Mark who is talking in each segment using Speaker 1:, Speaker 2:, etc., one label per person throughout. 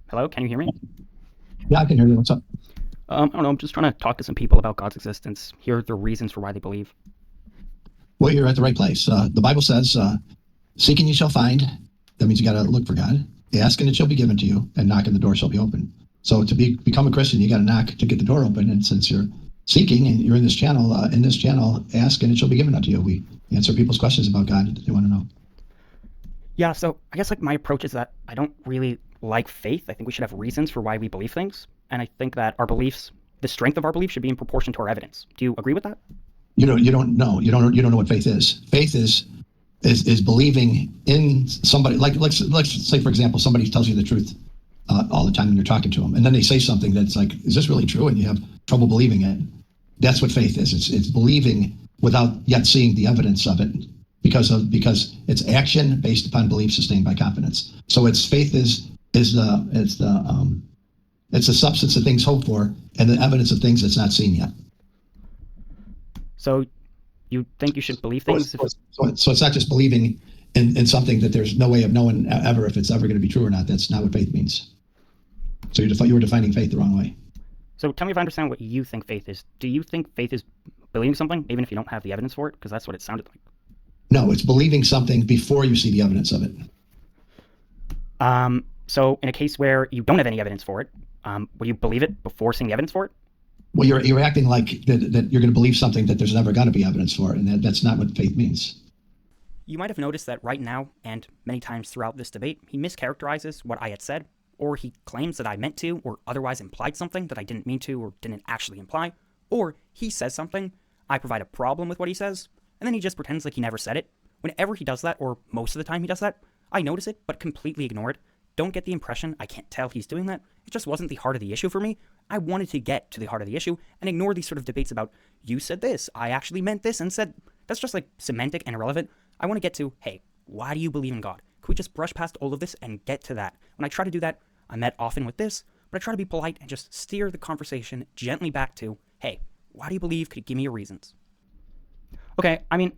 Speaker 1: Hello, can you hear me?
Speaker 2: Yeah, I can hear you. What's up?
Speaker 1: I don't know. I'm just trying to talk to some people about God's existence, hear their reasons for why they believe.
Speaker 2: Well, you're at the right place. The Bible says, "Seek and you shall find." That means you got to look for God. Ask and it shall be given to you, and knock and the door shall be open. So to become a Christian, you got to knock to get the door open. And since you're seeking and you're in this channel, ask and it shall be given unto you. We answer people's questions about God that they want to know.
Speaker 1: Yeah, so I guess like my approach is that I don't really like faith. I think we should have reasons for why we believe things, and I think that our beliefs, the strength of our beliefs, should be in proportion to our evidence. Do you agree with that?
Speaker 2: You don't know what faith is. Faith is believing in somebody. Like let's say, for example, somebody tells you the truth all the time when you're talking to them, and then they say something that's like, "Is this really true?" And you have trouble believing it. That's what faith is. It's believing without yet seeing the evidence of it, because it's action based upon belief sustained by confidence. So it's faith it's the substance of things hoped for and the evidence of things that's not seen yet.
Speaker 1: So you think you should believe
Speaker 2: So
Speaker 1: things if
Speaker 2: it's not just believing in something that there's no way of knowing ever if it's ever going to be true or not. That's not what faith means. So you were defining faith the wrong way.
Speaker 1: so tell me if I understand what you think faith is. Do you think faith is believing something even if you don't have the evidence for it? Because that's what it sounded like.
Speaker 2: No, it's believing something before you see the evidence of it.
Speaker 1: So in a case where you don't have any evidence for it, would you believe it before seeing the evidence for it?
Speaker 2: Well, you're acting like that you're going to believe something that there's never going to be evidence for, and that's not what faith means.
Speaker 1: You might have noticed that right now, and many times throughout this debate, he mischaracterizes what I had said, or he claims that I meant to, or otherwise implied something that I didn't mean to, or didn't actually imply, or he says something, I provide a problem with what he says, and then he just pretends like he never said it. Whenever he does that, or most of the time he does that, I notice it, but completely ignore it. Don't get the impression I can't tell he's doing that. It just wasn't the heart of the issue for me. I wanted to get to the heart of the issue and ignore these sort of debates about, you said this, I actually meant this, and said, that's just like semantic and irrelevant. I want to get to, hey, why do you believe in God? Could we just brush past all of this and get to that? When I try to do that, I'm met often with this, but I try to be polite and just steer the conversation gently back to, hey, why do you believe? Could you give me your reasons? Okay, I mean,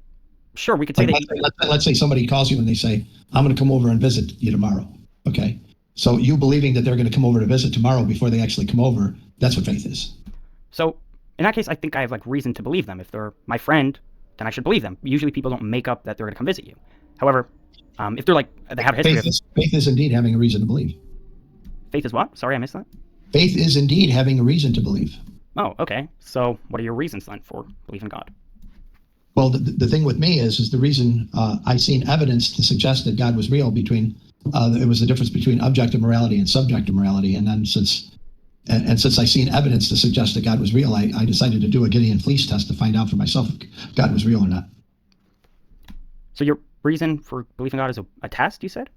Speaker 1: sure, we could say
Speaker 2: Like
Speaker 1: that.
Speaker 2: let's say somebody calls you and they say, "I'm going to come over and visit you tomorrow." Okay, so you believing that they're going to come over to visit tomorrow before they actually come over, that's what faith is.
Speaker 1: So in that case, I think I have like reason to believe them. If they're my friend, then I should believe them. Usually, people don't make up that they're going to come visit you. However, if they're like they have a history of
Speaker 2: Faith is indeed having a reason to believe.
Speaker 1: faith is what? Sorry, I missed that.
Speaker 2: Faith is indeed having a reason to believe.
Speaker 1: Oh, okay. So what are your reasons then for believing God?
Speaker 2: Well, the thing with me is the reason I seen evidence to suggest that God was real between it was the difference between objective morality and subjective morality, and then since I seen evidence to suggest that God was real, I decided to do a Gideon fleece test to find out for myself if God was real or not.
Speaker 1: So your reason for believing God is a test, you said?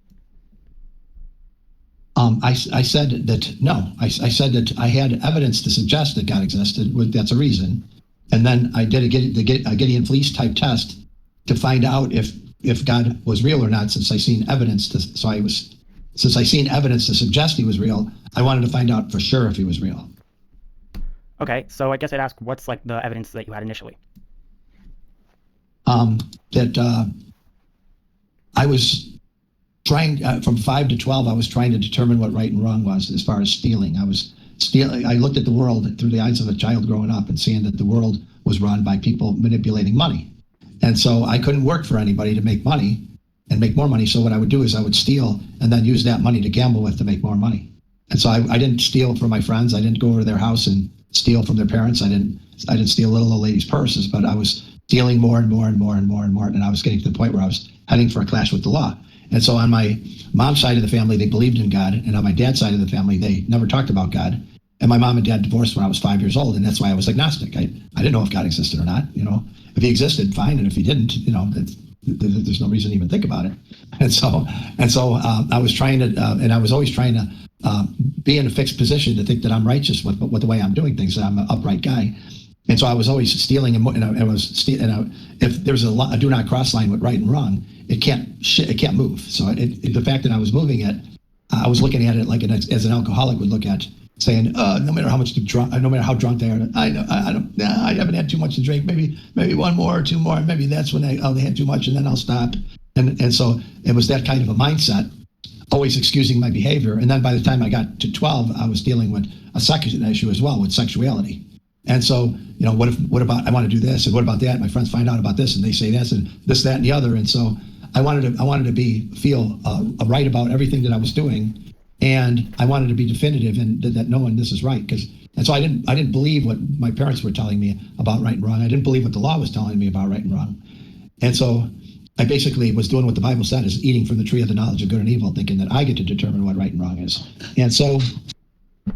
Speaker 2: I said that no. I said that I had evidence to suggest that God existed. That's a reason. And then I did a Gideon fleece type test to find out if God was real or not. Since I seen evidence to suggest he was real, I wanted to find out for sure if he was real.
Speaker 1: Okay, so I guess I'd ask what's like the evidence that you had initially?
Speaker 2: That I was trying from 5 to 12. I was trying to determine what right and wrong was as far as stealing. I looked at the world through the eyes of a child growing up and seeing that the world was run by people manipulating money. And so I couldn't work for anybody to make money and make more money. So what I would do is I would steal and then use that money to gamble with to make more money. And so I didn't steal from my friends. I didn't go over to their house and steal from their parents. I didn't steal little old ladies' purses, but I was stealing more and more and more and more and more. And I was getting to the point where I was heading for a clash with the law. And so on my mom's side of the family, they believed in God. And on my dad's side of the family, they never talked about God. And my mom and dad divorced when I was 5 years old. And that's why I was agnostic. I didn't know if God existed or not. If he existed, fine. And if he didn't, there's no reason to even think about it. And so I was trying to, and I was always trying to be in a fixed position to think that I'm righteous with the way I'm doing things, that I'm an upright guy. And so I was always stealing, if there's a do not cross line with right and wrong, it can't move. So the fact that I was moving it, I was looking at it like as an alcoholic would look at, saying, no matter how much drunk, no matter how drunk they are, I haven't had too much to drink. Maybe one more or two more. Maybe that's when they had too much, and then I'll stop. And so it was that kind of a mindset always excusing my behavior. And then by the time I got to 12, I was dealing with a second issue as well, with sexuality. And so, what about, I want to do this, and what about that? My friends find out about this, and they say this, and this, that, and the other. And so I wanted to feel right about everything that I was doing. And I wanted to be definitive and that knowing this is right. And so I didn't believe what my parents were telling me about right and wrong. I didn't believe what the law was telling me about right and wrong. And so I basically was doing what the Bible said, is eating from the tree of the knowledge of good and evil, thinking that I get to determine what right and wrong is. And so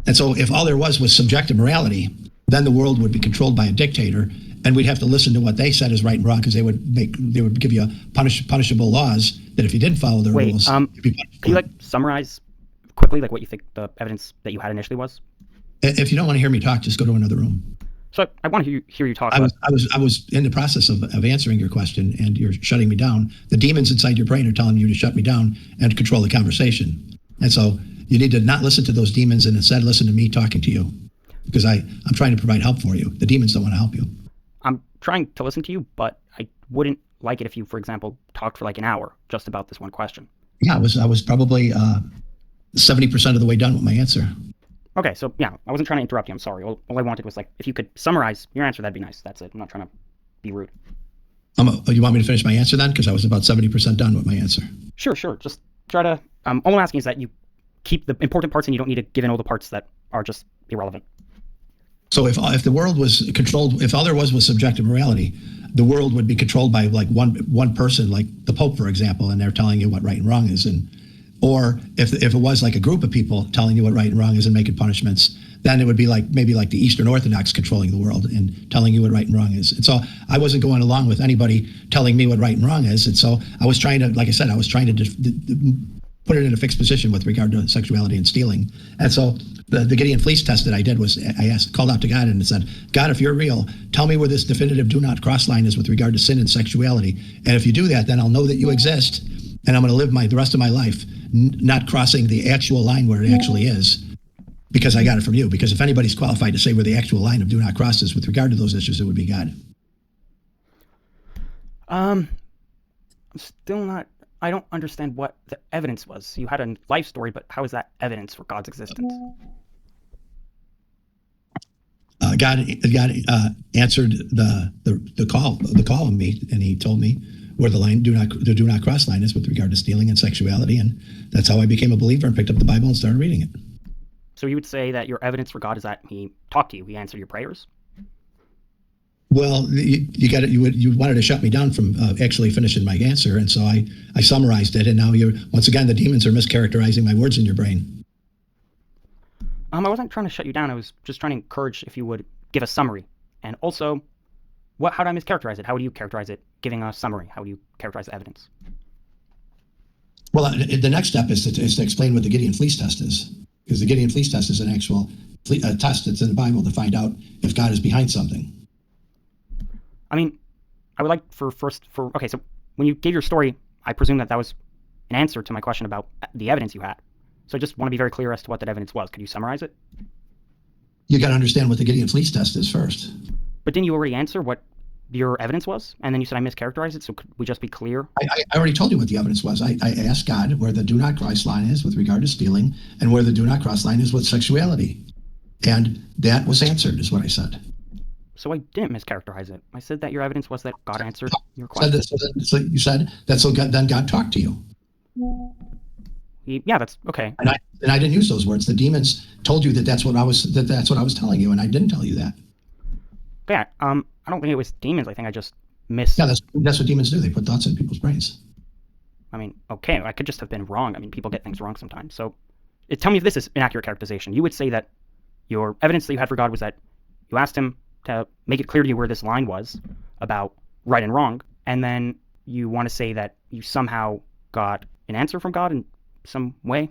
Speaker 2: if all there was subjective morality, then the world would be controlled by a dictator, and we'd have to listen to what they said is right and wrong, because they would give you punishable laws that if you didn't follow their rules, you'd be punished.
Speaker 1: Can you summarize quickly what you think the evidence that you had initially was?
Speaker 2: If you don't want to hear me talk, just go to another room.
Speaker 1: So I want to hear you talk.
Speaker 2: I was in the process of answering your question, and you're shutting me down. The demons inside your brain are telling you to shut me down and control the conversation. And so you need to not listen to those demons and instead listen to me talking to you, because I'm trying to provide help for you. The demons don't want to help you.
Speaker 1: I'm trying to listen to you, but I wouldn't like it if you, for example, talked for an hour just about this one question.
Speaker 2: Yeah, I was probably 70% of the way done with my answer.
Speaker 1: Okay, so yeah, I wasn't trying to interrupt you. I'm sorry. All I wanted was if you could summarize your answer, that'd be nice. That's it. I'm not trying to be rude.
Speaker 2: You want me to finish my answer then? Because I was about 70% done with my answer.
Speaker 1: Sure. Just try to. All I'm asking is that you keep the important parts and you don't need to give in all the parts that are just irrelevant.
Speaker 2: So if the world was controlled, if all there was subjective morality, the world would be controlled by one person, like the Pope, for example, and they're telling you what right and wrong is. Or if it was a group of people telling you what right and wrong is and making punishments, then it would be maybe the Eastern Orthodox controlling the world and telling you what right and wrong is. And so I wasn't going along with anybody telling me what right and wrong is. And so I was trying to, like I said, put it in a fixed position with regard to sexuality and stealing. And so the Gideon Fleece test that I did was called out to God and said, God, if you're real, tell me where this definitive do not cross line is with regard to sin and sexuality. And if you do that, then I'll know that you exist, and I'm going to live the rest of my life not crossing the actual line where it actually is, because I got it from you. Because if anybody's qualified to say where the actual line of do not cross is with regard to those issues, it would be God.
Speaker 1: I'm still not. I don't understand what the evidence was. You had a life story, but how is that evidence for God's existence?
Speaker 2: God answered the call on me, and He told me where the do not cross line is with regard to stealing and sexuality, and that's how I became a believer and picked up the Bible and started reading it.
Speaker 1: So you would say that your evidence for God is that He talked to you, He answered your prayers?
Speaker 2: Well, you wanted to shut me down from actually finishing my answer, and so I summarized it, and now once again the demons are mischaracterizing my words in your brain.
Speaker 1: I wasn't trying to shut you down. I was just trying to encourage if you would give a summary, and also, how do I mischaracterize it? How would you characterize it? Giving a summary, how would you characterize the evidence?
Speaker 2: Well, the next step is to explain what the Gideon Fleece test is, because the Gideon Fleece test is an actual test that's in the Bible to find out if God is behind something.
Speaker 1: I mean, I would like okay, so when you gave your story, I presume that was an answer to my question about the evidence you had. So I just want to be very clear as to what that evidence was. Could you summarize it?
Speaker 2: You got to understand what the Gideon Fleece test is first.
Speaker 1: But didn't you already answer what your evidence was? And then you said I mischaracterized it, so could we just be clear?
Speaker 2: I already told you what the evidence was. I asked God where the do not cross line is with regard to stealing and where the do not cross line is with sexuality. And that was answered, is what I said.
Speaker 1: So I didn't mischaracterize it. I said that your evidence was that God answered your question.
Speaker 2: So you said that, so then God talked to you.
Speaker 1: Yeah, that's okay.
Speaker 2: And I didn't use those words. The demons told you that's what I was telling you, and I didn't tell you that.
Speaker 1: Yeah, I don't think it was demons. I think I just missed.
Speaker 2: Yeah, that's what demons do. They put thoughts in people's brains.
Speaker 1: I mean, okay, I could just have been wrong. I mean, people get things wrong sometimes. So tell me if this is an accurate characterization. You would say that your evidence that you had for God was that you asked Him to make it clear to you where this line was about right and wrong, and then you want to say that you somehow got an answer from God in some way?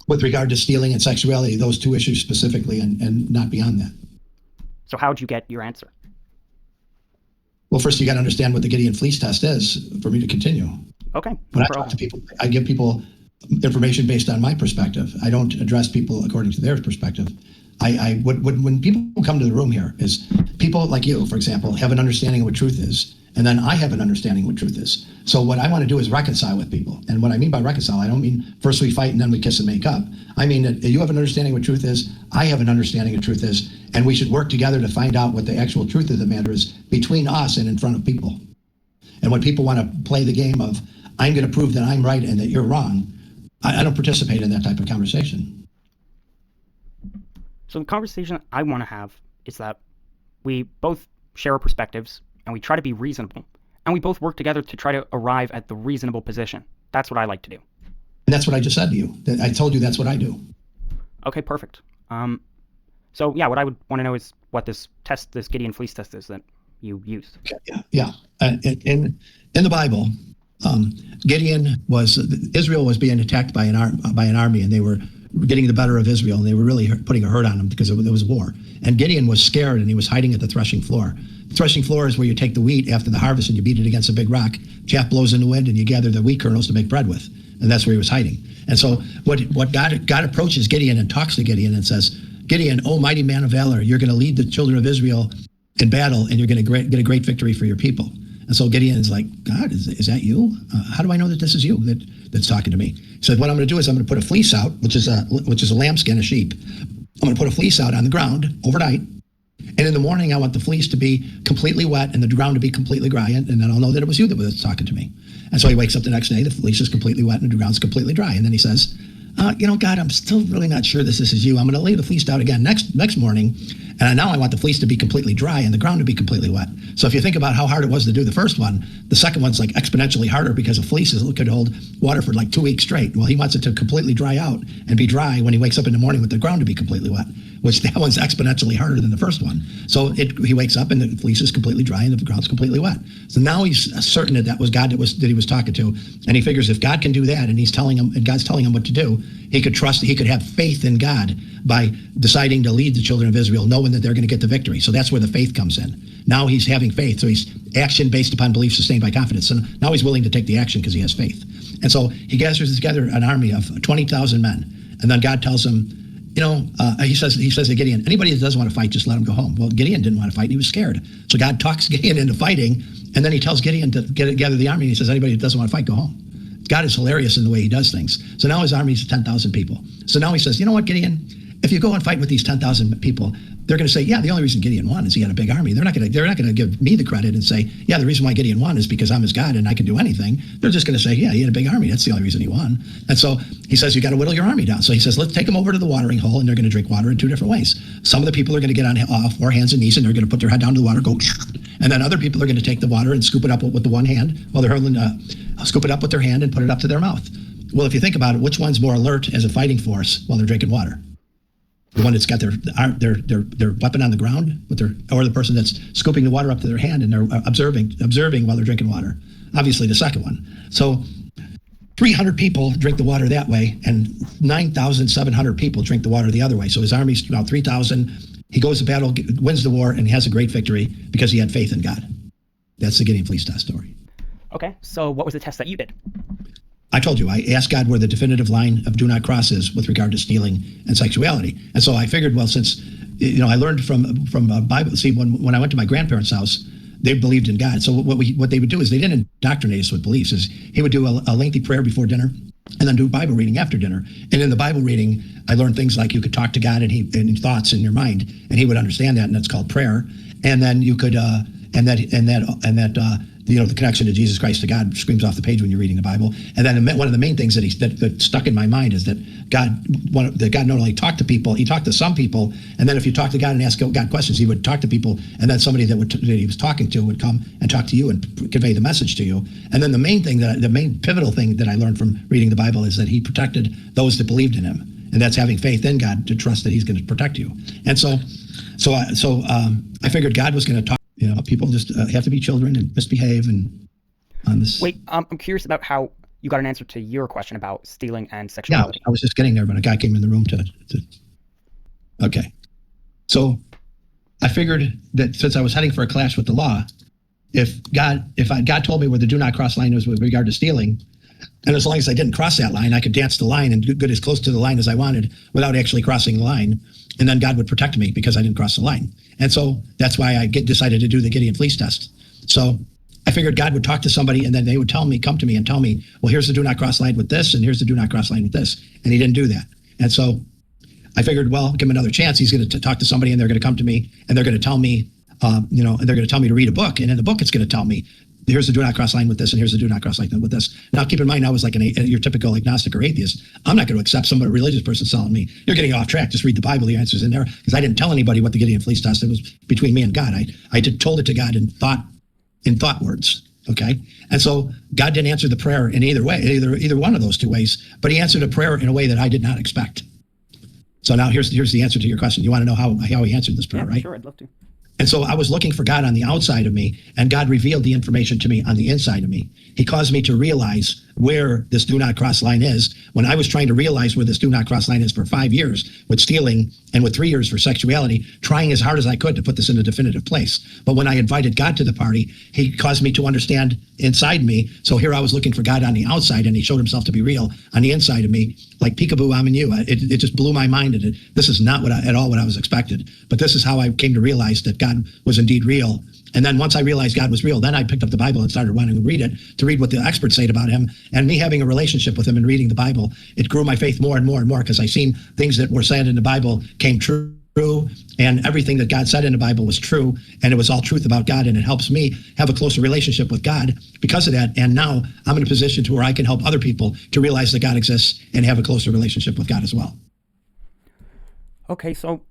Speaker 2: With regard to stealing and sexuality, those two issues specifically, and not beyond that.
Speaker 1: So how'd you get your answer?
Speaker 2: Well, first you got to understand what the Gideon Fleece test is for me to continue.
Speaker 1: Okay.
Speaker 2: When I talk to people, I give people information based on my perspective. I don't address people according to their perspective. When people come to the room here, is people like you, for example, have an understanding of what truth is, and then I have an understanding of what truth is. So what I want to do is reconcile with people. And what I mean by reconcile, I don't mean first we fight and then we kiss and make up. I mean that you have an understanding of what truth is, I have an understanding of truth is, and we should work together to find out what the actual truth of the matter is between us and in front of people. And when people want to play the game of, I'm going to prove that I'm right and that you're wrong, I don't participate in that type of conversation.
Speaker 1: So the conversation I want to have is that we both share our perspectives and we try to be reasonable, and we both work together to try to arrive at the reasonable position. That's what I like to do.
Speaker 2: And that's what I just said to you. I told you that's what I do.
Speaker 1: Okay, perfect. So yeah, what I would want to know is what this Gideon fleece test is that you used.
Speaker 2: Yeah. In the Bible, Israel was being attacked by an army, and they were getting the better of Israel, and they were really putting a hurt on them because there was war. And Gideon was scared, and he was hiding at the threshing floor. The threshing floor is where you take the wheat after the harvest and you beat it against a big rock. Chaff blows in the wind, and you gather the wheat kernels to make bread with. And that's where he was hiding. And so what God approaches Gideon and talks to Gideon and says, Gideon, oh mighty man of valor, you're going to lead the children of Israel in battle, and you're going to get a great victory for your people. And so Gideon is like, God, is that you? How do I know that this is you that's talking to me? He said, what I'm going to do is I'm going to put a fleece out, which is a lambskin, a sheep. I'm going to put a fleece out on the ground overnight. And in the morning, I want the fleece to be completely wet and the ground to be completely dry. And then I'll know that it was you that was talking to me. And so he wakes up the next day, the fleece is completely wet and the ground's completely dry. And then he says, God, I'm still really not sure this is you. I'm going to lay the fleece out again next morning. And now I want the fleece to be completely dry and the ground to be completely wet. So if you think about how hard it was to do the first one, the second one's like exponentially harder because a fleece could hold water for like 2 weeks straight. Well, he wants it to completely dry out and be dry when he wakes up in the morning with the ground to be completely wet, which that one's exponentially harder than the first one. So he wakes up and the fleece is completely dry and the ground's completely wet. So now he's certain that was God that he was talking to. And he figures if God can do that and God's telling him what to do, he could have faith in God by deciding to lead the children of Israel, knowing that they're going to get the victory. So that's where the faith comes in. Now he's having faith. So he's action based upon belief sustained by confidence. So now he's willing to take the action because he has faith. And so he gathers together an army of 20,000 men. And then God tells him, he says to Gideon, anybody that doesn't want to fight, just let him go home. Well, Gideon didn't want to fight. He was scared. So God talks Gideon into fighting. And then he tells Gideon to gather the army. And he says, anybody that doesn't want to fight, go home. God is hilarious in the way he does things. So now his army is 10,000 people. So now he says, you know what, Gideon? If you go and fight with these 10,000 people, they're going to say, yeah, the only reason Gideon won is he had a big army. They're not going to give me the credit and say, yeah, the reason why Gideon won is because I'm his God and I can do anything. They're just going to say, yeah, he had a big army. That's the only reason he won. And so he says, you got to whittle your army down. So he says, let's take them over to the watering hole, and they're going to drink water in 2 different ways. Some of the people are going to get on 4 hands and knees, and they're going to put their head down to the water, go, and then other people are going to take the water and scoop it up with the one hand while they're hurling, scoop it up with their hand and put it up to their mouth. Well, if you think about it, which one's more alert as a fighting force while they're drinking water? The one that's got their weapon on the ground, or the person that's scooping the water up to their hand and they're observing while they're drinking water. Obviously, the second one. So 300 people drink the water that way, and 9,700 people drink the water the other way. So his army's about 3,000. He goes to battle, wins the war, and has a great victory because he had faith in God. That's the Gideon fleece test story.
Speaker 1: Okay, so what was the test that you did?
Speaker 2: I told you, I asked God where the definitive line of do not cross is with regard to stealing and sexuality. And so I figured, well, since, I learned from Bible, see, when I went to my grandparents' house, they believed in God. So what they would do is they didn't indoctrinate us with beliefs. Is he would do a lengthy prayer before dinner and then do Bible reading after dinner. And in the Bible reading, I learned things like you could talk to God in thoughts in your mind, and he would understand that, and that's called prayer. And then you could, the connection to Jesus Christ to God screams off the page when you're reading the Bible. And then one of the main things that stuck in my mind is that God not only talked to people, he talked to some people, and then if you talk to God and ask God questions, he would talk to people, and then somebody that he was talking to would come and talk to you and convey the message to you. And then the main pivotal thing that I learned from reading the Bible is that he protected those that believed in him, and that's having faith in God to trust that he's going to protect you. And so I figured God was going to talk. People just have to be children and misbehave and on this.
Speaker 1: Wait, I'm curious about how you got an answer to your question about stealing and sexuality.
Speaker 2: Yeah, I was just getting there, but a guy came in the room to. Okay. So I figured that since I was heading for a clash with the law, if God told me where the do not cross line was with regard to stealing, and as long as I didn't cross that line, I could dance the line and get as close to the line as I wanted without actually crossing the line. and then God would protect me because I didn't cross the line. And so that's why I decided to do the Gideon Fleece test. So I figured God would talk to somebody, and then they would come to me and tell me, well, here's the do not cross line with this, and here's the do not cross line with this. And he didn't do that. And so I figured, well, give him another chance. He's going to talk to somebody, and they're going to come to me, and they're going to tell me, and they're going to tell me to read a book. And in the book, it's going to tell me, here's the do not cross line with this, and here's the do not cross line with this. Now, keep in mind, I was like your typical agnostic or atheist. I'm not going to accept some religious person telling me, you're getting off track, just read the Bible, the answer's in there. Because I didn't tell anybody what the Gideon Fleece test, it was between me and God. I told it to God in thought words, okay? And so God didn't answer the prayer in either way, either one of those two ways, but he answered a prayer in a way that I did not expect. So now here's the answer to your question. You want to know how he answered this prayer,
Speaker 1: yeah,
Speaker 2: right?
Speaker 1: Sure, I'd love to.
Speaker 2: And so I was looking for God on the outside of me, and God revealed the information to me on the inside of me. He caused me to realize where this do not cross line is. When I was trying to realize where this do not cross line is for 5 years with stealing and with 3 years for sexuality, trying as hard as I could to put this in a definitive place. But when I invited God to the party, he caused me to understand inside me. So here I was looking for God on the outside, and he showed himself to be real on the inside of me. Like peekaboo, I'm in you. It just blew my mind. This is not at all what I was expected. But this is how I came to realize that God was indeed real. And then once I realized God was real, then I picked up the Bible and started wanting to read it, to read what the experts say about him. And me having a relationship with him and reading the Bible, it grew my faith more and more and more, because I seen things that were said in the Bible came true, and everything that God said in the Bible was true, and it was all truth about God, and it helps me have a closer relationship with God because of that. And now I'm in a position to where I can help other people to realize that God exists and have a closer relationship with God as well.
Speaker 1: Okay, so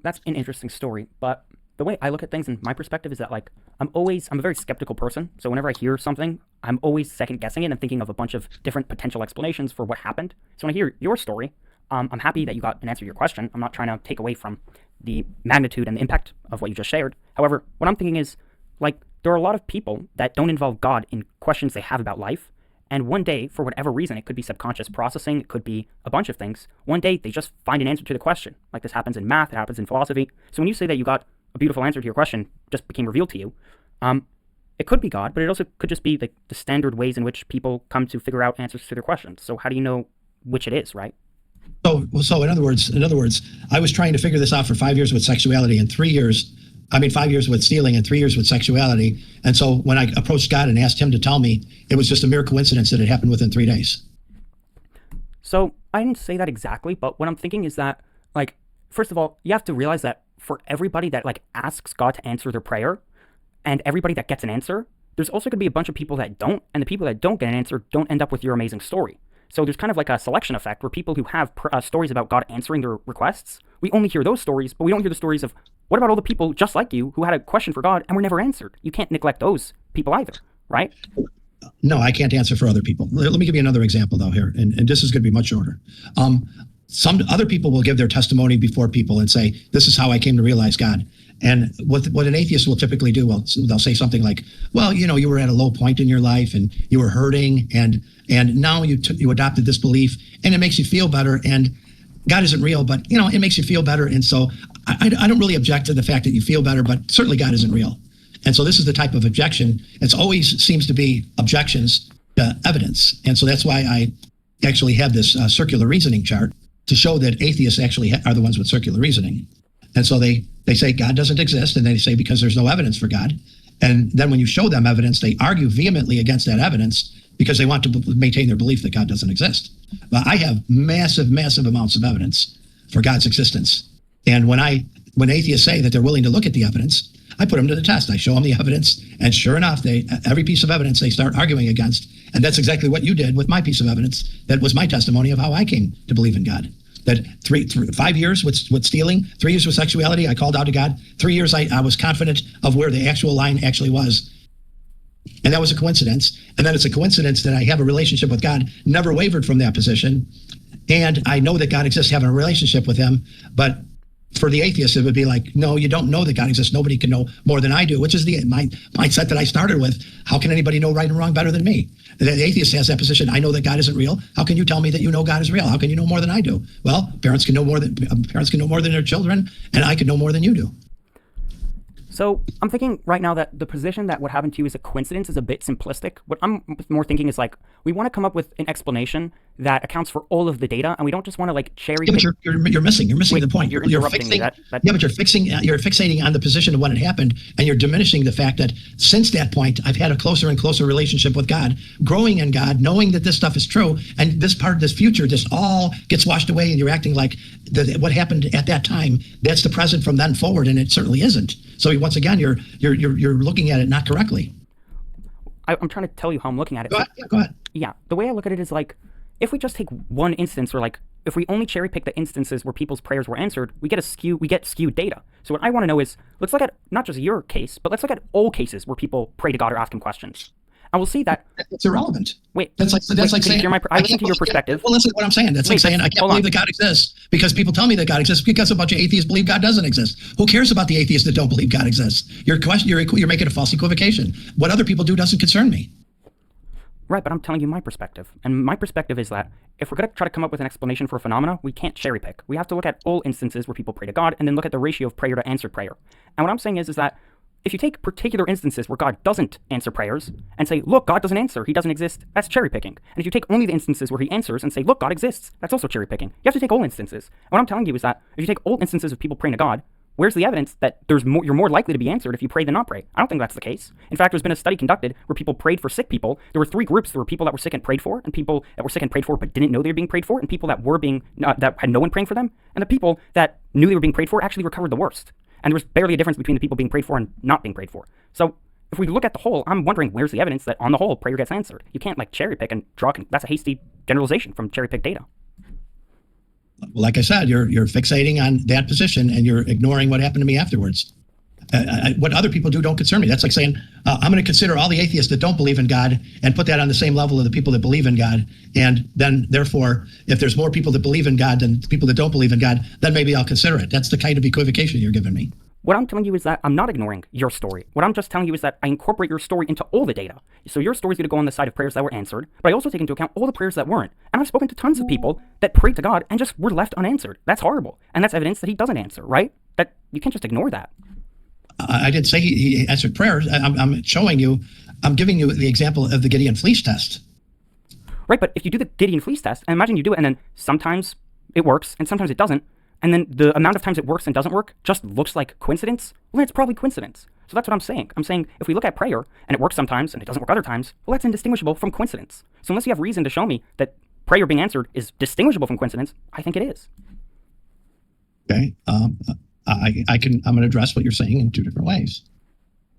Speaker 1: that's an interesting story, but the way I look at things in my perspective is that, like, I'm a very skeptical person. So whenever I hear something, I'm always second guessing it and thinking of a bunch of different potential explanations for what happened. So when I hear your story, I'm happy that you got an answer to your question. I'm not trying to take away from the magnitude and the impact of what you just shared. However, what I'm thinking is, like, there are a lot of people that don't involve God in questions they have about life. And one day, for whatever reason, it could be subconscious processing, it could be a bunch of things. One day, they just find an answer to the question. Like, this happens in math, it happens in philosophy. So when you say that you got a beautiful answer to your question just became revealed to you, it could be God, but it also could just be like the standard ways in which people come to figure out answers to their questions. So how do you know which it is, right?
Speaker 2: So in other words, I was trying to figure this out for 5 years with sexuality, and 5 years with stealing, and 3 years with sexuality. And so when I approached God and asked him to tell me, it was just a mere coincidence that it happened within 3 days.
Speaker 1: So I didn't say that exactly, but what I'm thinking is that, like, first of all, you have to realize that for everybody that, like, asks God to answer their prayer, and everybody that gets an answer, there's also going to be a bunch of people that don't, and the people that don't get an answer don't end up with your amazing story. So there's kind of like a selection effect where people who have stories about God answering their requests, we only hear those stories, but we don't hear the stories of, what about all the people just like you who had a question for God and were never answered? You can't neglect those people either, right?
Speaker 2: No, I can't answer for other people. Let me give you another example, though, here, and this is going to be much shorter. Some other people will give their testimony before people and say, this is how I came to realize God. And what an atheist will typically do, well, they'll say something like, well, you were at a low point in your life and you were hurting, and now you adopted this belief, and it makes you feel better, and God isn't real, but it makes you feel better. And so I don't really object to the fact that you feel better, but certainly God isn't real. And so this is the type of objection. It's always seems to be objections to evidence. And so that's why I actually have this circular reasoning chart to show that atheists actually are the ones with circular reasoning. And so they say God doesn't exist, and they say because there's no evidence for God. And then when you show them evidence, they argue vehemently against that evidence because they want to maintain their belief that God doesn't exist. But I have massive, massive amounts of evidence for God's existence. And when atheists say that they're willing to look at the evidence, I put them to the test. I show them the evidence, and sure enough, every piece of evidence they start arguing against. And that's exactly what you did with my piece of evidence. That was my testimony of how I came to believe in God. That 5 years with stealing, 3 years with sexuality, I called out to God. 3 years, I was confident of where the actual line actually was. And that was a coincidence. And then it's a coincidence that I have a relationship with God, never wavered from that position. And I know that God exists, having a relationship with him. But for the atheist, it would be like, no, you don't know that God exists. Nobody can know more than I do, which is the mindset that I started with. How can anybody know right and wrong better than me? The atheist has that position. I know that God isn't real. How can you tell me that you know God is real? How can you know more than I do? Well, parents can know more than their children, and I can know more than you do.
Speaker 1: So I'm thinking right now that the position that what happened to you is a coincidence is a bit simplistic. What I'm more thinking is, like, we want to come up with an explanation that accounts for all of the data, and we don't just want to like cherry
Speaker 2: Yeah,
Speaker 1: pick.
Speaker 2: but you're missing the point.
Speaker 1: You're interrupting me.
Speaker 2: Yeah, but you're fixating on the position of when it happened, and you're diminishing the fact that since that point, I've had a closer and closer relationship with God, growing in God, knowing that this stuff is true, and this part of this future just all gets washed away, and you're acting like what happened at that time, that's the present from then forward, and it certainly isn't. So once again, you're looking at it not correctly.
Speaker 1: I'm trying to tell you how I'm looking at it.
Speaker 2: Go ahead. Yeah, go ahead.
Speaker 1: Yeah, the way I look at it is like, if we just take one instance, or like, if we only cherry pick the instances where people's prayers were answered, we get skewed data. So what I want to know is, let's look at not just your case, but let's look at all cases where people pray to God or ask him questions. And we'll see that
Speaker 2: it's irrelevant.
Speaker 1: Wait,
Speaker 2: that's like saying
Speaker 1: I listen to your perspective.
Speaker 2: Well, listen to what I'm saying. That's like saying I can't believe that God exists because people tell me that God exists because a bunch of atheists believe God doesn't exist. Who cares about the atheists that don't believe God exists? You're making a false equivocation. What other people do doesn't concern me.
Speaker 1: Right, but I'm telling you my perspective. And my perspective is that if we're going to try to come up with an explanation for a phenomena, we can't cherry pick. We have to look at all instances where people pray to God and then look at the ratio of prayer to answered prayer. And what I'm saying is that if you take particular instances where God doesn't answer prayers and say, look, God doesn't answer, he doesn't exist, that's cherry picking. And if you take only the instances where he answers and say, look, God exists, that's also cherry picking. You have to take all instances. And what I'm telling you is that if you take all instances of people praying to God, where's the evidence that you're more likely to be answered if you pray than not pray? I don't think that's the case. In fact, there's been a study conducted where people prayed for sick people. There were three groups. There were people that were sick and prayed for, and people that were sick and prayed for but didn't know they were being prayed for, and people that that had no one praying for them. And the people that knew they were being prayed for actually recovered the worst. And there was barely a difference between the people being prayed for and not being prayed for. So if we look at the whole, I'm wondering where's the evidence that on the whole prayer gets answered. You can't like cherry pick and draw. That's a hasty generalization from cherry pick data.
Speaker 2: Well, like I said, you're fixating on that position and you're ignoring what happened to me afterwards. What other people do don't concern me. That's like saying, I'm going to consider all the atheists that don't believe in God and put that on the same level of the people that believe in God. And then, therefore, if there's more people that believe in God than people that don't believe in God, then maybe I'll consider it. That's the kind of equivocation you're giving me.
Speaker 1: What I'm telling you is that I'm not ignoring your story. What I'm just telling you is that I incorporate your story into all the data. So your story's going to go on the side of prayers that were answered, but I also take into account all the prayers that weren't. And I've spoken to tons of people that prayed to God and just were left unanswered. That's horrible. And that's evidence that he doesn't answer, right? That you can't just ignore that.
Speaker 2: I didn't say he answered prayers. I'm showing you, I'm giving you the example of the Gideon fleece test.
Speaker 1: Right, but if you do the Gideon fleece test, and imagine you do it and then sometimes it works and sometimes it doesn't, and then the amount of times it works and doesn't work just looks like coincidence, well, then it's probably coincidence. So that's what I'm saying. I'm saying if we look at prayer and it works sometimes and it doesn't work other times, well, that's indistinguishable from coincidence. So unless you have reason to show me that prayer being answered is distinguishable from coincidence, I think it is.
Speaker 2: Okay. I'm going to address what you're saying in two different ways.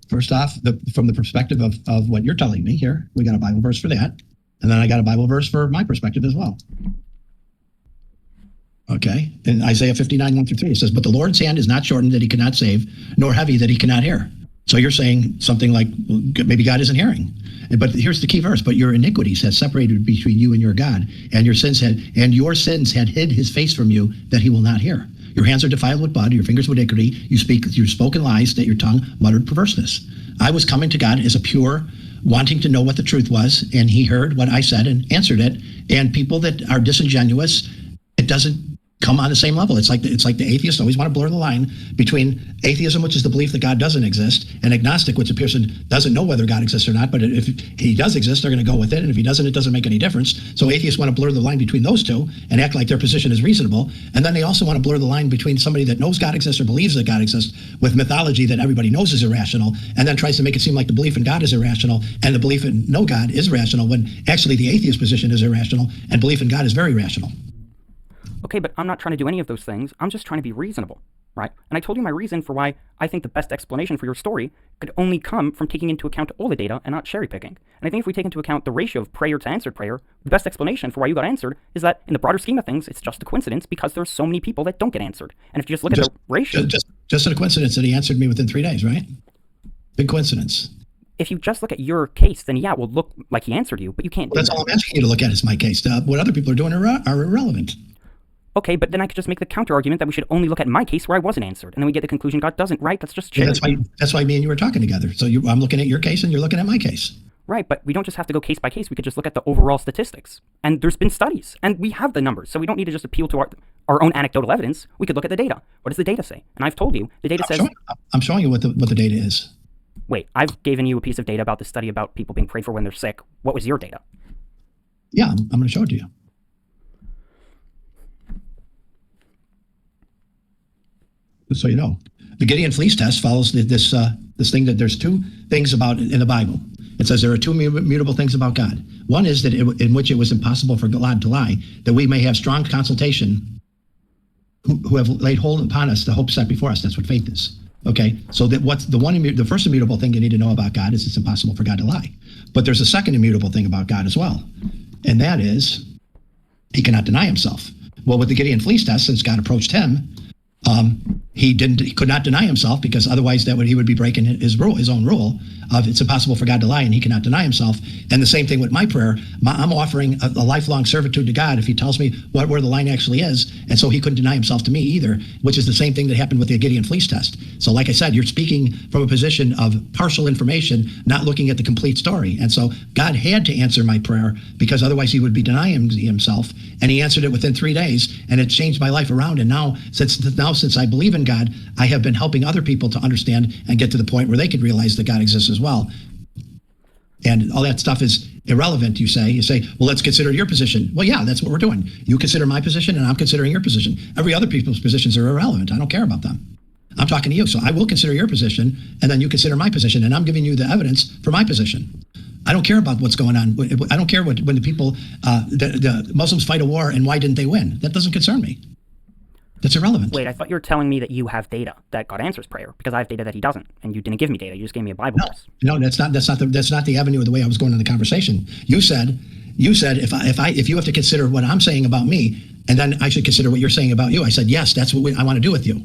Speaker 2: First off, from the perspective of what you're telling me here, we got a Bible verse for that. And then I got a Bible verse for my perspective as well. Okay. In Isaiah 59, 1-3, it says, but the Lord's hand is not shortened that he cannot save, nor heavy that he cannot hear. So you're saying something like, well, maybe God isn't hearing. But here's the key verse, but your iniquities had separated between you and your God, and your sins had hid his face from you that he will not hear. Your hands are defiled with blood, your fingers with iniquity, you spoke in lies, that your tongue muttered perverseness. I was coming to God as a pure, wanting to know what the truth was, and he heard what I said and answered it. And people that are disingenuous, it doesn't come on the same level. It's like the atheists always want to blur the line between atheism, which is the belief that God doesn't exist, and agnostic, which a person doesn't know whether God exists or not, but if he does exist, they're going to go with it, and if he doesn't, it doesn't make any difference. So atheists want to blur the line between those two and act like their position is reasonable, and then they also want to blur the line between somebody that knows God exists or believes that God exists with mythology that everybody knows is irrational, and then tries to make it seem like the belief in God is irrational and the belief in no God is rational, when actually the atheist position is irrational and belief in God is very rational.
Speaker 1: Okay, but I'm not trying to do any of those things. I'm just trying to be reasonable, right? And I told you my reason for why I think the best explanation for your story could only come from taking into account all the data and not cherry picking. And I think if we take into account the ratio of prayer to answered prayer, the best explanation for why you got answered is that in the broader scheme of things, it's just a coincidence because there's so many people that don't get answered. And if you just look at the ratio...
Speaker 2: Just a coincidence that he answered me within 3 days, right? Big coincidence.
Speaker 1: If you just look at your case, then yeah, it will look like he answered you, but you can't do
Speaker 2: That's
Speaker 1: that.
Speaker 2: all I'm asking you to look at is my case. What other people are doing are irrelevant.
Speaker 1: Okay, but then I could just make the counter argument that we should only look at my case where I wasn't answered, and then we get the conclusion God doesn't, right? That's just
Speaker 2: Yeah, that's why me and you were talking together. So I'm looking at your case and you're looking at my case.
Speaker 1: Right, but we don't just have to go case by case. We could just look at the overall statistics. And there's been studies, and we have the numbers, so we don't need to just appeal to our own anecdotal evidence. We could look at the data. What does the data say? And I've told you, the data says...
Speaker 2: I'm showing you what the data is.
Speaker 1: Wait, I've given you a piece of data about the study about people being prayed for when they're sick. What was your data?
Speaker 2: Yeah, I'm going to show it to you. So you know, the Gideon fleece test follows this thing that there's two things about in the Bible. It says there are two mutable things about God. One is that in which it was impossible for God to lie, that we may have strong consultation who have laid hold upon us the hope set before us. That's what faith is. Okay, so that what's the first immutable thing you need to know about God is it's impossible for God to lie. But there's a second immutable thing about God as well, and that is he cannot deny himself. Well, with the Gideon fleece test, since God approached him, he could not deny himself, because otherwise he would be breaking his own rule of it's impossible for God to lie and he cannot deny himself. And the same thing with my prayer. I'm offering a lifelong servitude to God if he tells me where the line actually is. And so he couldn't deny himself to me either, which is the same thing that happened with the Gideon fleece test. So like I said, you're speaking from a position of partial information, not looking at the complete story. And so God had to answer my prayer, because otherwise he would be denying himself. And he answered it within 3 days, and it changed my life around. And now since I believe in God, I have been helping other people to understand and get to the point where they can realize that God exists as well. And all that stuff is irrelevant, you say. You say, well, let's consider your position. Well, yeah, that's what we're doing. You consider my position, and I'm considering your position. Every other people's positions are irrelevant. I don't care about them. I'm talking to you. So I will consider your position, and then you consider my position, and I'm giving you the evidence for my position. I don't care about what's going on. I don't care when the people, the Muslims fight a war, and why didn't they win? That doesn't concern me. That's irrelevant.
Speaker 1: Wait, I thought you were telling me that you have data that God answers prayer, because I have data that he doesn't, and you didn't give me data. You just gave me a Bible verse.
Speaker 2: No, that's not the avenue of the way I was going in the conversation. You said if you have to consider what I'm saying about me, and then I should consider what you're saying about you. I said yes, that's what I want to do with you.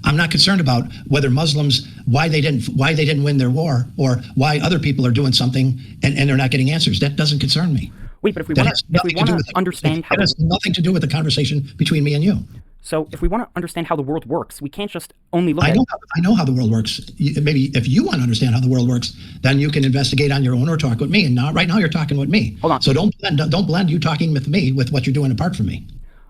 Speaker 2: I'm not concerned about whether Muslims why they didn't win their war, or why other people are doing something and they're not getting answers. That doesn't concern me.
Speaker 1: Wait, but if we want to understand how
Speaker 2: it has nothing to do with the conversation between me and you.
Speaker 1: So if we want to understand how the world works, we can't just only look at...
Speaker 2: I know how the world works. Maybe if you want to understand how the world works, then you can investigate on your own or talk with me. And right now you're talking with me.
Speaker 1: Hold on.
Speaker 2: So don't blend you talking with me with what you're doing apart from me.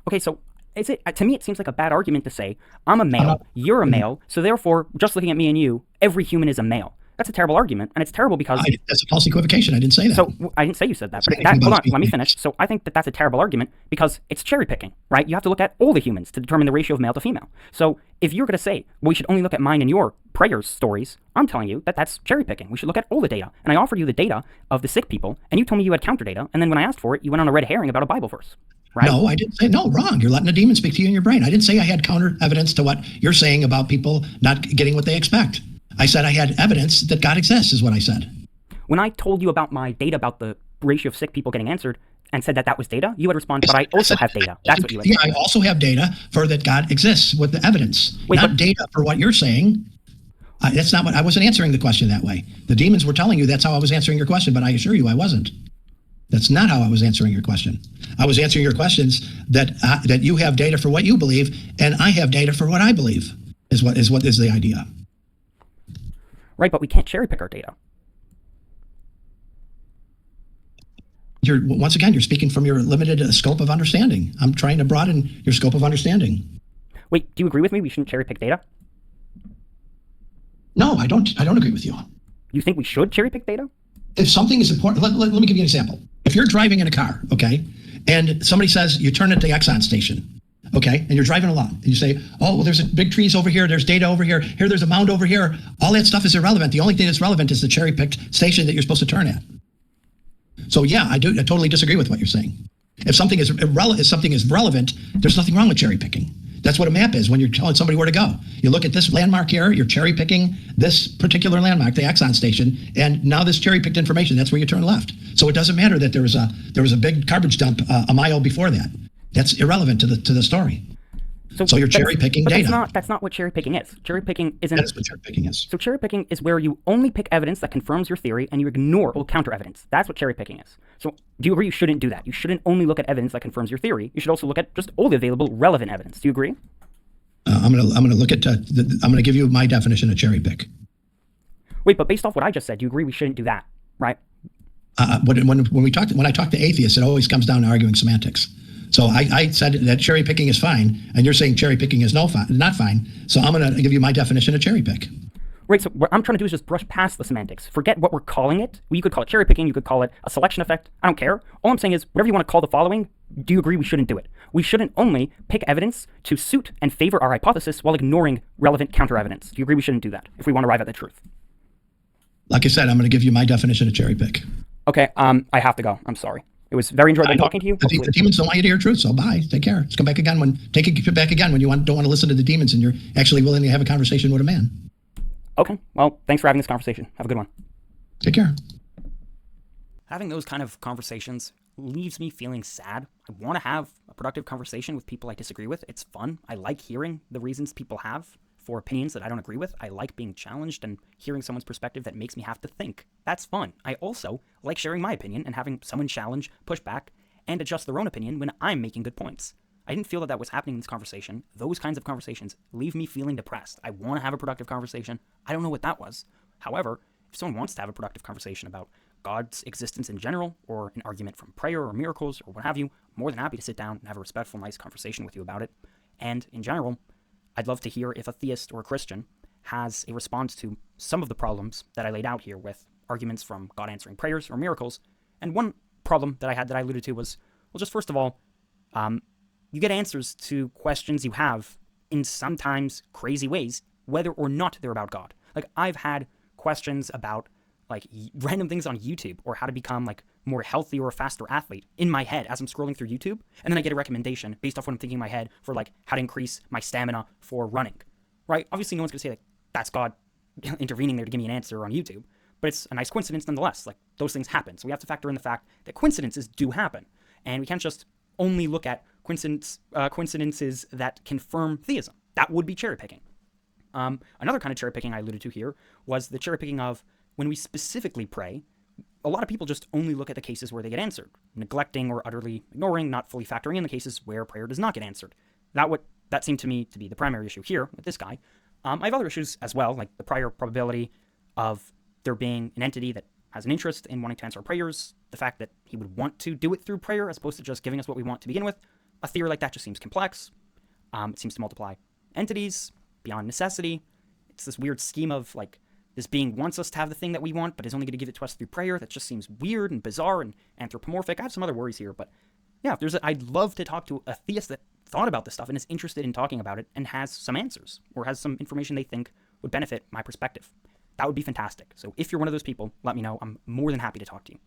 Speaker 1: Okay, so to me it seems like a bad argument to say, I'm a male, you're a male, so therefore, just looking at me and you, every human is a male. That's a terrible argument, and it's terrible because...
Speaker 2: That's a false equivocation. I didn't say that.
Speaker 1: So, I didn't say you said that, but hold on, let me finish. So, I think that that's a terrible argument because it's cherry picking, right? You have to look at all the humans to determine the ratio of male to female. So, if you're going to say, well, we should only look at mine and your prayers stories, I'm telling you that that's cherry picking. We should look at all the data. And I offered you the data of the sick people, and you told me you had counter data, and then when I asked for it, you went on a red herring about a Bible verse. Right?
Speaker 2: No, I didn't say, no, wrong. You're letting a demon speak to you in your brain. I didn't say I had counter evidence to what you're saying about people not getting what they expect. I said I had evidence that God exists, is what I said.
Speaker 1: When I told you about my data about the ratio of sick people getting answered and said that was data, you would respond, but I also have data. That's what you would say.
Speaker 2: Yeah, I also have data for that God exists with the evidence. Not data for what you're saying. That's not what I wasn't answering the question that way. The demons were telling you that's how I was answering your question, but I assure you I wasn't. That's not how I was answering your question. I was answering your questions that you have data for what you believe, and I have data for what I believe. Is what is the idea.
Speaker 1: Right, but we can't cherry pick our data.
Speaker 2: Once again, you're speaking from your limited scope of understanding. I'm trying to broaden your scope of understanding.
Speaker 1: Wait, do you agree with me? We shouldn't cherry pick data?
Speaker 2: No, I don't agree with you.
Speaker 1: You think we should cherry pick data?
Speaker 2: If something is important, let me give you an example. If you're driving in a car, okay, and somebody says you turn at the Exxon station, okay, and you're driving along, and you say, oh, well, there's big trees over here, there's data over here, there's a mound over here. All that stuff is irrelevant. The only thing that's relevant is the cherry-picked station that you're supposed to turn at. So yeah, I totally disagree with what you're saying. If something is relevant, there's nothing wrong with cherry-picking. That's what a map is when you're telling somebody where to go. You look at this landmark here, you're cherry-picking this particular landmark, the Exxon station, and now this cherry-picked information, that's where you turn left. So it doesn't matter that there was a big garbage dump a mile before that. That's irrelevant to the story. So you're cherry picking data.
Speaker 1: That's not what cherry picking is. Cherry picking isn't.
Speaker 2: That's what cherry picking is.
Speaker 1: So cherry picking is where you only pick evidence that confirms your theory and you ignore all counter evidence. That's what cherry picking is. So do you agree you shouldn't do that? You shouldn't only look at evidence that confirms your theory. You should also look at just all the available relevant evidence. Do you agree?
Speaker 2: I'm gonna look at. I'm gonna give you my definition of cherry pick.
Speaker 1: Wait, but based off what I just said, do you agree we shouldn't do that, right?
Speaker 2: When I talk to atheists, it always comes down to arguing semantics. So I said that cherry picking is fine, and you're saying cherry picking is not fine. So I'm going to give you my definition of cherry pick.
Speaker 1: Right, so what I'm trying to do is just brush past the semantics. Forget what we're calling it. Well, you could call it cherry picking, you could call it a selection effect. I don't care. All I'm saying is, whatever you want to call the following, do you agree we shouldn't do it? We shouldn't only pick evidence to suit and favor our hypothesis while ignoring relevant counter evidence. Do you agree we shouldn't do that if we want to arrive at the truth?
Speaker 2: Like I said, I'm going to give you my definition of cherry pick.
Speaker 1: Okay, I have to go. I'm sorry. It was very enjoyable talking to you.
Speaker 2: The demons don't want you to hear truth, so bye. Take care. Let's come back again when you don't want to listen to the demons and you're actually willing to have a conversation with a man.
Speaker 1: Okay, well, thanks for having this conversation. Have a good one.
Speaker 2: Take care.
Speaker 1: Having those kind of conversations leaves me feeling sad. I want to have a productive conversation with people I disagree with. It's fun. I like hearing the reasons people have for opinions that I don't agree with. I like being challenged and hearing someone's perspective that makes me have to think. That's fun. I also like sharing my opinion and having someone challenge, push back, and adjust their own opinion when I'm making good points. I didn't feel that was happening in this conversation. Those kinds of conversations leave me feeling depressed. I want to have a productive conversation. I don't know what that was. However, if someone wants to have a productive conversation about God's existence in general, or an argument from prayer or miracles or what have you, I'm more than happy to sit down and have a respectful, nice conversation with you about it. And in general, I'd love to hear if a theist or a Christian has a response to some of the problems that I laid out here with arguments from God answering prayers or miracles. And one problem that I had that I alluded to was, well, just first of all, you get answers to questions you have in sometimes crazy ways, whether or not they're about God. Like, I've had questions about like random things on YouTube or how to become like more healthy or a faster athlete in my head as I'm scrolling through YouTube. And then I get a recommendation based off what I'm thinking in my head for like how to increase my stamina for running, right? Obviously no one's gonna say like, that's God intervening there to give me an answer on YouTube, but it's a nice coincidence nonetheless. Like, those things happen. So we have to factor in the fact that coincidences do happen. And we can't just only look at coincidences that confirm theism. That would be cherry picking. Another kind of cherry picking I alluded to here was the cherry picking of when we specifically pray. A lot of people just only look at the cases where they get answered, neglecting or utterly ignoring, not fully factoring in the cases where prayer does not get answered. That seemed to me to be the primary issue here with this guy. I have other issues as well, like the prior probability of there being an entity that has an interest in wanting to answer our prayers, the fact that he would want to do it through prayer as opposed to just giving us what we want to begin with. A theory like that just seems complex. It seems to multiply entities beyond necessity. It's this weird scheme of like, this being wants us to have the thing that we want, but is only going to give it to us through prayer. That just seems weird and bizarre and anthropomorphic. I have some other worries here, but yeah, I'd love to talk to a theist that thought about this stuff and is interested in talking about it and has some answers or has some information they think would benefit my perspective. That would be fantastic. So if you're one of those people, let me know. I'm more than happy to talk to you.